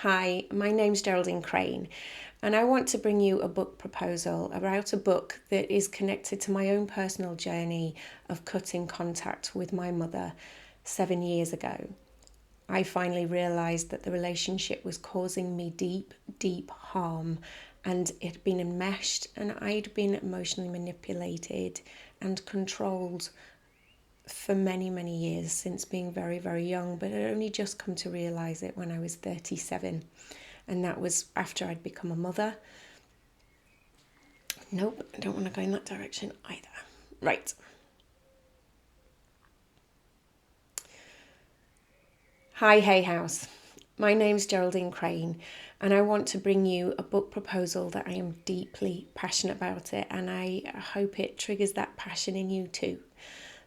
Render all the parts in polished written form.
Hi, my name's Geraldine Crane, and I want to bring you a book proposal about a book that is connected to my own personal journey of cutting contact with my mother 7 years ago. I finally realised that the relationship was causing me deep, deep harm, and it had been enmeshed, and I'd been emotionally manipulated and controlled for many, many years since being very, very young, but I'd only just come to realise it when I was 37. And that was after I'd become a mother. Nope, I don't want to go in that direction either. Right. Hi, Hayhouse. My name's Geraldine Crane, and I want to bring you a book proposal that I am deeply passionate about it, and I hope it triggers that passion in you too.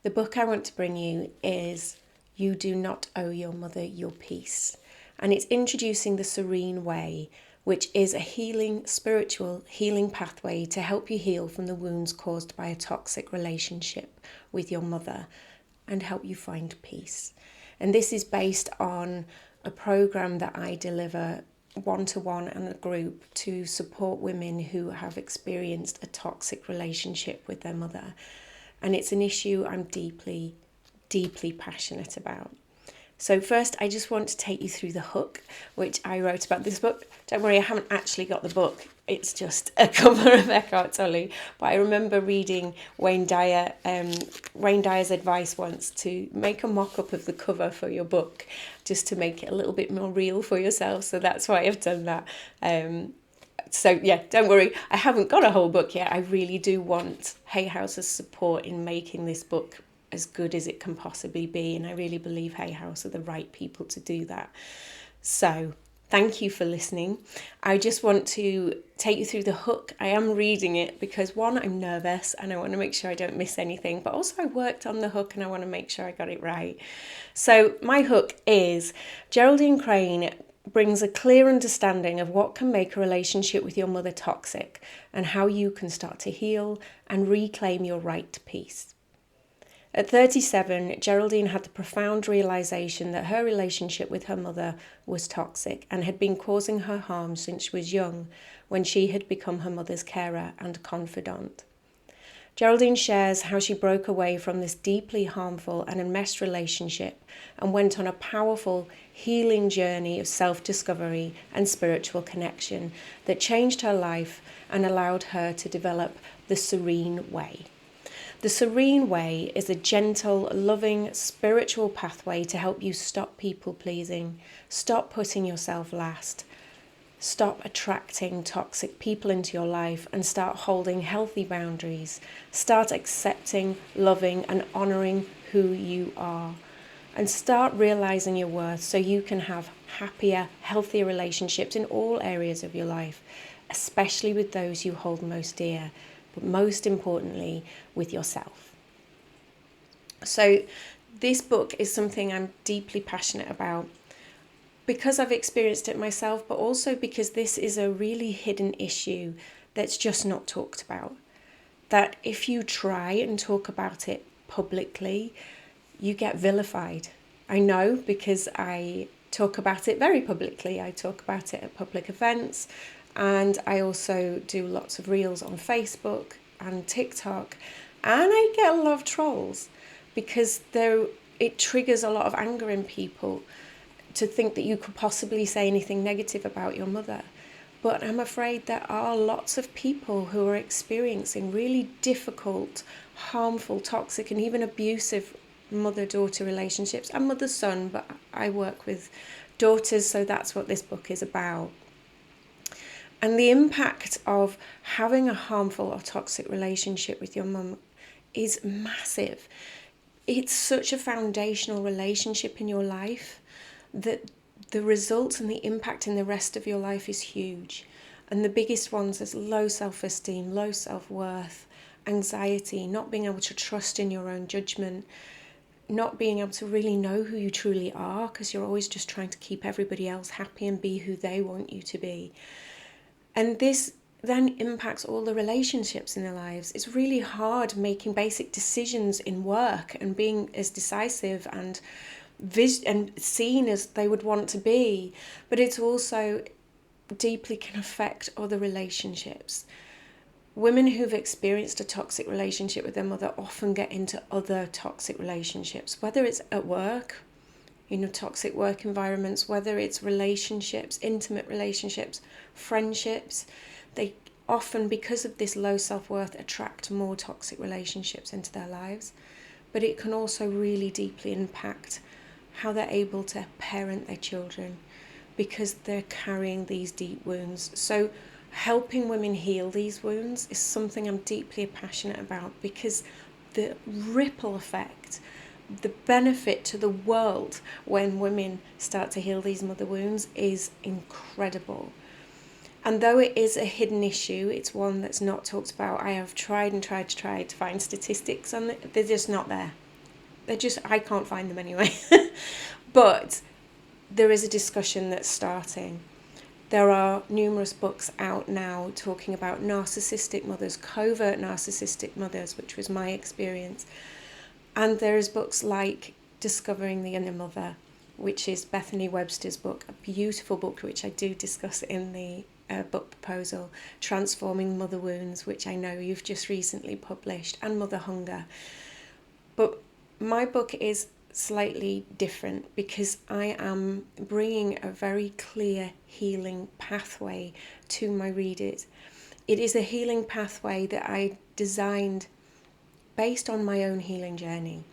The book I want to bring you is You Do Not Owe Your Mother Your Peace, and it's introducing the Serene Way, which is a healing, spiritual healing pathway to help you heal from the wounds caused by a toxic relationship with your mother and help you find peace. And this is based on a program that I deliver one-to-one and a group to support women who have experienced a toxic relationship with their mother. And it's an issue I'm deeply, deeply passionate about. So first, I just want to take you through the hook, which I wrote about this book. Don't worry, I haven't actually got the book. It's just a cover of Eckhart Tolle. But I remember reading Wayne Dyer's advice once to make a mock-up of the cover for your book, just to make it a little bit more real for yourself. So that's why I've done that. So yeah, don't worry, I haven't got a whole book yet. I really do want Hayhouse's support in making this book as good as it can possibly be, and I really believe Hayhouse are the right people to do that. So thank you for listening. I just want to take you through the hook. I am reading it because one, I'm nervous and I want to make sure I don't miss anything, but also I worked on the hook and I want to make sure I got it right. So my hook is Geraldine Crane brings a clear understanding of what can make a relationship with your mother toxic and how you can start to heal and reclaim your right to peace. At 37, Geraldine had the profound realisation that her relationship with her mother was toxic and had been causing her harm since she was young, when she had become her mother's carer and confidant. Geraldine shares how she broke away from this deeply harmful and enmeshed relationship and went on a powerful healing journey of self-discovery and spiritual connection that changed her life and allowed her to develop the Serene Way. The Serene Way is a gentle, loving, spiritual pathway to help you stop people-pleasing, stop putting yourself last, stop attracting toxic people into your life and start holding healthy boundaries. Start accepting, loving and honouring who you are. And start realising your worth so you can have happier, healthier relationships in all areas of your life, especially with those you hold most dear, but most importantly, with yourself. So this book is something I'm deeply passionate about because I've experienced it myself, but also because this is a really hidden issue that's just not talked about. That if you try and talk about it publicly, you get vilified. I know because I talk about it very publicly. I talk about it at public events, and I also do lots of reels on Facebook and TikTok, and I get a lot of trolls because it triggers a lot of anger in people to think that you could possibly say anything negative about your mother. But I'm afraid there are lots of people who are experiencing really difficult, harmful, toxic and even abusive mother-daughter relationships and mother-son, but I work with daughters, so that's what this book is about. And the impact of having a harmful or toxic relationship with your mum is massive. It's such a foundational relationship in your life that the results and the impact in the rest of your life is huge. And the biggest ones is low self-esteem, low self-worth, anxiety, not being able to trust in your own judgment, not being able to really know who you truly are because you're always just trying to keep everybody else happy and be who they want you to be. And this then impacts all the relationships in their lives. It's really hard making basic decisions in work and being as decisive and and seen as they would want to be, but it's also deeply can affect other relationships. Women who've experienced a toxic relationship with their mother often get into other toxic relationships, whether it's at work, toxic work environments, whether it's relationships, intimate relationships, friendships. They often, because of this low self-worth, attract more toxic relationships into their lives. But it can also really deeply impact how they're able to parent their children, because they're carrying these deep wounds. So helping women heal these wounds is something I'm deeply passionate about, because the ripple effect, the benefit to the world when women start to heal these mother wounds is incredible. And though it is a hidden issue, it's one that's not talked about. I have tried to find statistics on it. They're just not there. I can't find them anyway. But there is a discussion that's starting. There are numerous books out now talking about narcissistic mothers, covert narcissistic mothers, which was my experience. And there is books like Discovering the Inner Mother, which is Bethany Webster's book, a beautiful book which I do discuss in the book proposal, Transforming Mother Wounds, which I know you've just recently published, and Mother Hunger. But my book is slightly different because I am bringing a very clear healing pathway to my readers. It is a healing pathway that I designed based on my own healing journey.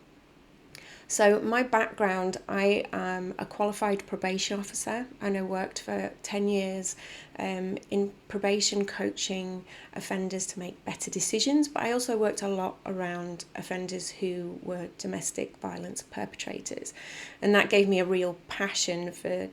So my background, I am a qualified probation officer, and I worked for 10 years in probation, coaching offenders to make better decisions, but I also worked a lot around offenders who were domestic violence perpetrators, and that gave me a real passion for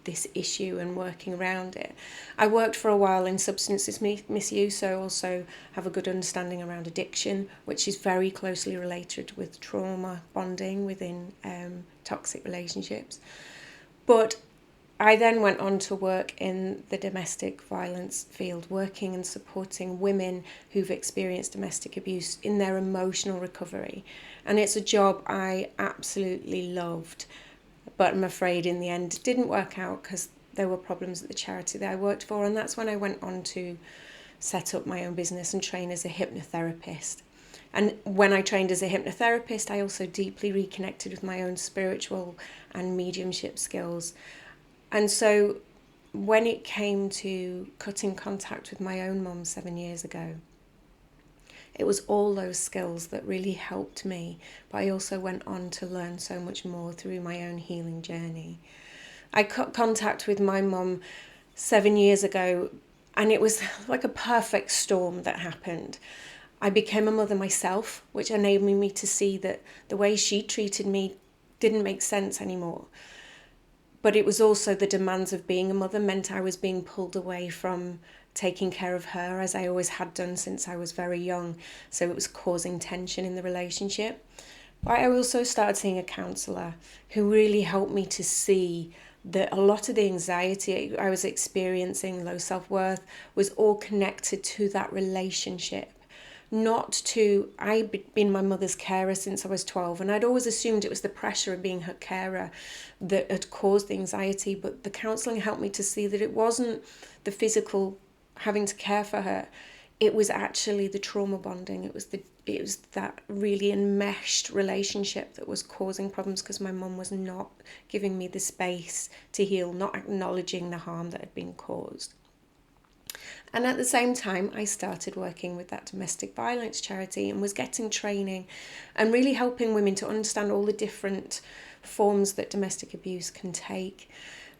this issue and working around it. I worked for a while in substance misuse, so I also have a good understanding around addiction, which is very closely related with trauma bonding within toxic relationships. But I then went on to work in the domestic violence field, working and supporting women who've experienced domestic abuse in their emotional recovery. And it's a job I absolutely loved. But I'm afraid in the end it didn't work out because there were problems at the charity that I worked for, and that's when I went on to set up my own business and train as a hypnotherapist. And when I trained as a hypnotherapist, I also deeply reconnected with my own spiritual and mediumship skills. And so when it came to cutting contact with my own mum 7 years ago, it was all those skills that really helped me, but I also went on to learn so much more through my own healing journey. I cut contact with my mum 7 years ago, and it was like a perfect storm that happened. I became a mother myself, which enabled me to see that the way she treated me didn't make sense anymore. But it was also the demands of being a mother meant I was being pulled away from taking care of her, as I always had done since I was very young. So it was causing tension in the relationship. But I also started seeing a counsellor who really helped me to see that a lot of the anxiety I was experiencing, low self-worth, was all connected to that relationship. Not to, I'd been my mother's carer since I was 12, and I'd always assumed it was the pressure of being her carer that had caused the anxiety, but the counselling helped me to see that it wasn't the physical having to care for her, it was actually the trauma bonding. It was that really enmeshed relationship that was causing problems, because my mum was not giving me the space to heal, not acknowledging the harm that had been caused. And at the same time, I started working with that domestic violence charity and was getting training and really helping women to understand all the different forms that domestic abuse can take.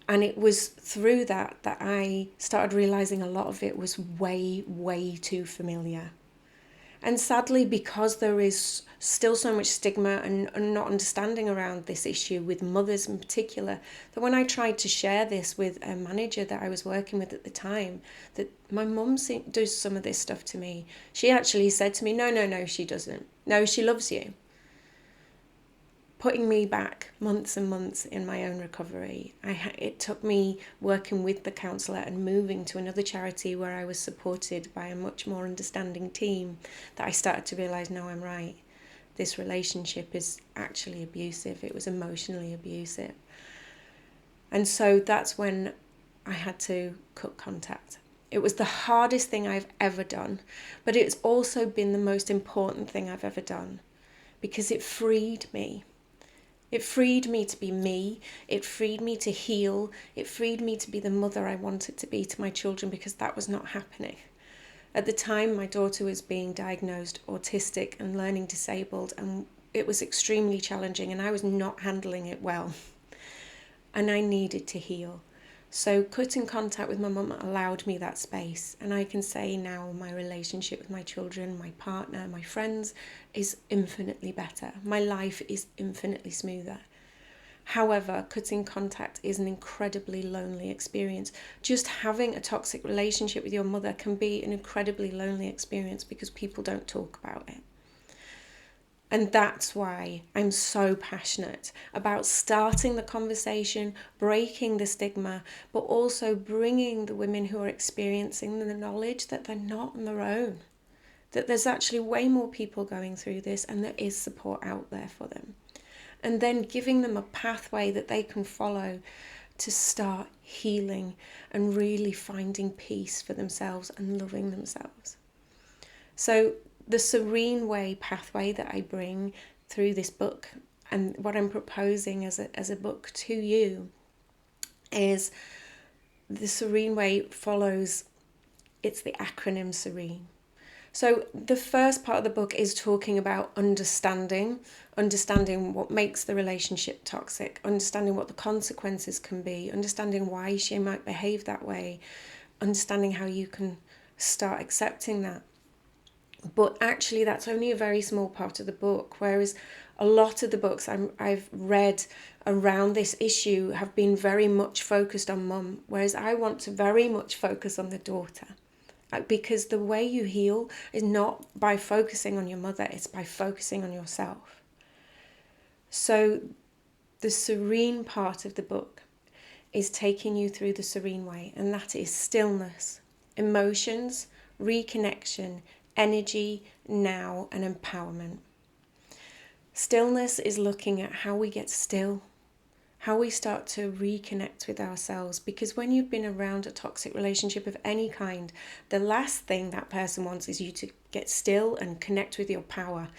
And it was through that I started realising a lot of it was way, way too familiar. And sadly, because there is still so much stigma and not understanding around this issue with mothers in particular, that when I tried to share this with a manager that I was working with at the time, that my mum does some of this stuff to me, she actually said to me, no, she doesn't. No, she loves you. Putting me back months and months in my own recovery. It took me working with the counsellor and moving to another charity where I was supported by a much more understanding team that I started to realise, no, I'm right. this relationship is actually abusive. It was emotionally abusive. And so that's when I had to cut contact. It was the hardest thing I've ever done, but it's also been the most important thing I've ever done because it freed me. It freed me to be me. It freed me to heal. It freed me to be the mother I wanted to be to my children, because that was not happening. At the time, my daughter was being diagnosed autistic and learning disabled, and it was extremely challenging, and I was not handling it well. And I needed to heal. So cutting contact with my mum allowed me that space. And I can say now my relationship with my children, my partner, my friends is infinitely better. My life is infinitely smoother. However, cutting contact is an incredibly lonely experience. Just having a toxic relationship with your mother can be an incredibly lonely experience because people don't talk about it. And that's why I'm so passionate about starting the conversation, breaking the stigma, but also bringing the women who are experiencing the knowledge that they're not on their own, that there's actually way more people going through this and there is support out there for them. And then giving them a pathway that they can follow to start healing and really finding peace for themselves and loving themselves. So the Serene Way pathway that I bring through this book, and what I'm proposing as a book to you, is the Serene Way follows, it's the acronym SERENE. So the first part of the book is talking about understanding what makes the relationship toxic, understanding what the consequences can be, understanding why she might behave that way, understanding how you can start accepting that. But actually that's only a very small part of the book, whereas a lot of the books I've read around this issue have been very much focused on mum, whereas I want to very much focus on the daughter. Because the way you heal is not by focusing on your mother, it's by focusing on yourself. So the serene part of the book is taking you through the Serene Way, and that is stillness, emotions, reconnection, energy, now, and empowerment. Stillness is looking at how we get still, how we start to reconnect with ourselves, because when you've been around a toxic relationship of any kind, the last thing that person wants is you to get still and connect with your power.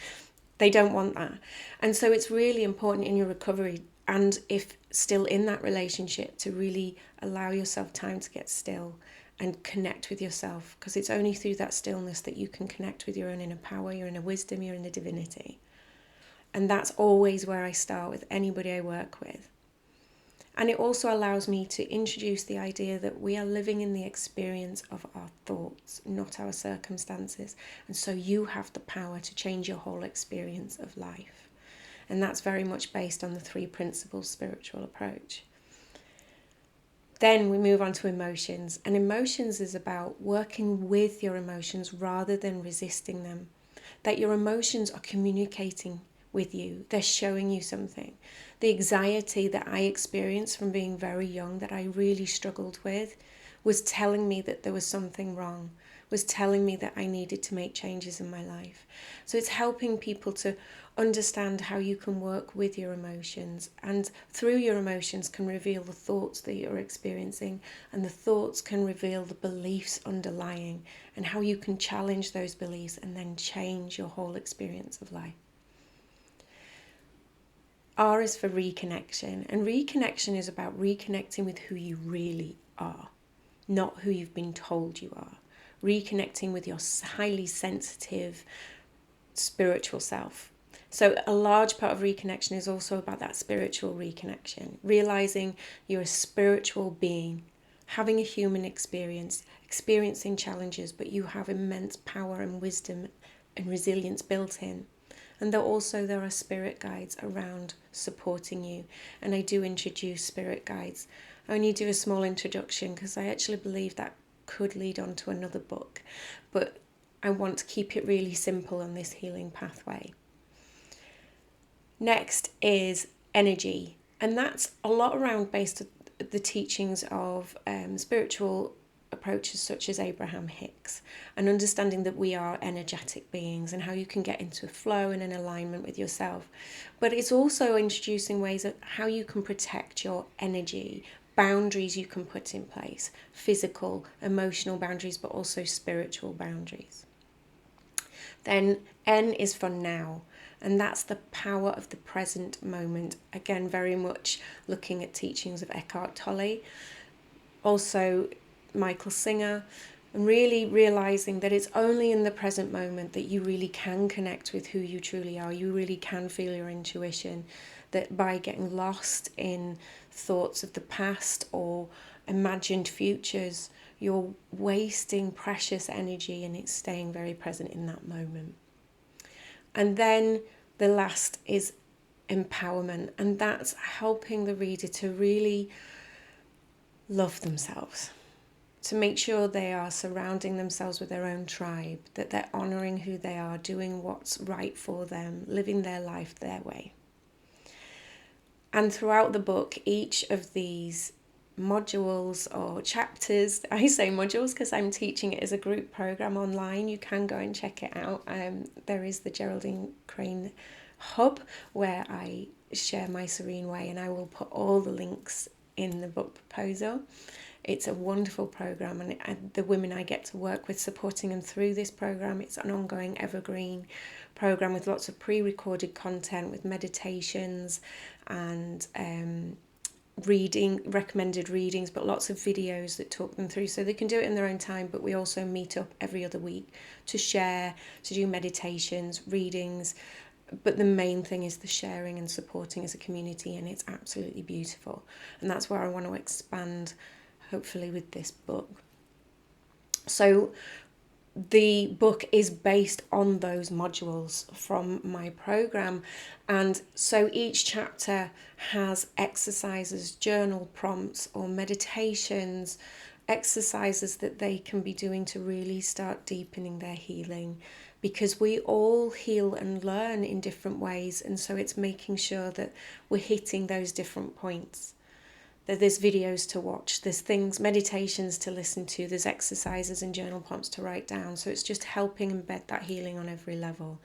They don't want that. And so it's really important in your recovery, and if still in that relationship, to really allow yourself time to get still and connect with yourself, because it's only through that stillness that you can connect with your own inner power, your inner wisdom, your inner divinity. And that's always where I start with anybody I work with. And it also allows me to introduce the idea that we are living in the experience of our thoughts, not our circumstances. And so you have the power to change your whole experience of life. And that's very much based on the 3 principles spiritual approach. Then we move on to emotions. And emotions is about working with your emotions rather than resisting them. That your emotions are communicating with you. They're showing you something. The anxiety that I experienced from being very young, that I really struggled with, was telling me that there was something wrong, was telling me that I needed to make changes in my life. So it's helping people to understand how you can work with your emotions, and through your emotions can reveal the thoughts that you're experiencing, and the thoughts can reveal the beliefs underlying, and how you can challenge those beliefs and then change your whole experience of life. R is for reconnection, and reconnection is about reconnecting with who you really are, not who you've been told you are. Reconnecting with your highly sensitive spiritual self. So a large part of reconnection is also about that spiritual reconnection, realizing you're a spiritual being, having a human experience, experiencing challenges, but you have immense power and wisdom and resilience built in. And there are spirit guides around supporting you. And I do introduce spirit guides. I only do a small introduction because I actually believe that could lead on to another book. But I want to keep it really simple on this healing pathway. Next is energy. And that's a lot around based on the teachings of spiritual approaches such as Abraham Hicks, and understanding that we are energetic beings and how you can get into a flow and an alignment with yourself. But it's also introducing ways of how you can protect your energy, boundaries you can put in place, physical, emotional boundaries, but also spiritual boundaries. Then N is for now, and that's the power of the present moment. Again, very much looking at teachings of Eckhart Tolle, also Michael Singer, and really realizing that it's only in the present moment that you really can connect with who you truly are. You really can feel your intuition, that by getting lost in thoughts of the past or imagined futures, you're wasting precious energy and it's staying very present in that moment. And then the last is empowerment, and that's helping the reader to really love themselves, to make sure they are surrounding themselves with their own tribe, that they're honouring who they are, doing what's right for them, living their life their way. And throughout the book, each of these modules or chapters, I say modules because I'm teaching it as a group program online. You can go and check it out. There is the Geraldine Crane Hub where I share my serene way, and I will put all the links in the book proposal. It's a wonderful program, and the women I get to work with, supporting them through this program, it's an ongoing evergreen program with lots of pre-recorded content with meditations and recommended readings, but lots of videos that talk them through, so they can do it in their own time. But we also meet up every other week to share, to do meditations, readings, but the main thing is the sharing and supporting as a community, and it's absolutely beautiful. And that's where I want to expand, hopefully, with this book. So the book is based on those modules from my program, and so each chapter has exercises, journal prompts or meditations, exercises that they can be doing to really start deepening their healing, because we all heal and learn in different ways, and so it's making sure that we're hitting those different points. That there's videos to watch, there's things, meditations to listen to, there's exercises and journal prompts to write down. So it's just helping embed that healing on every level.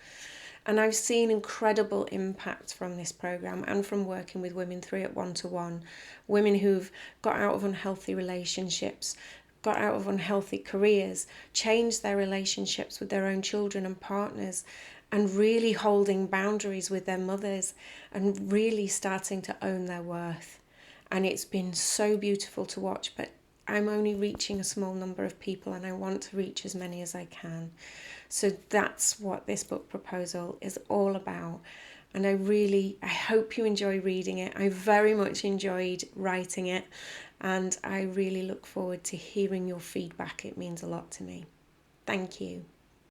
And I've seen incredible impact from this program and from working with women through it one-to-one. Women who've got out of unhealthy relationships, got out of unhealthy careers, changed their relationships with their own children and partners, and really holding boundaries with their mothers and really starting to own their worth. And it's been so beautiful to watch, but I'm only reaching a small number of people, and I want to reach as many as I can. So that's what this book proposal is all about. And I hope you enjoy reading it. I very much enjoyed writing it, and I really look forward to hearing your feedback. It means a lot to me. Thank you.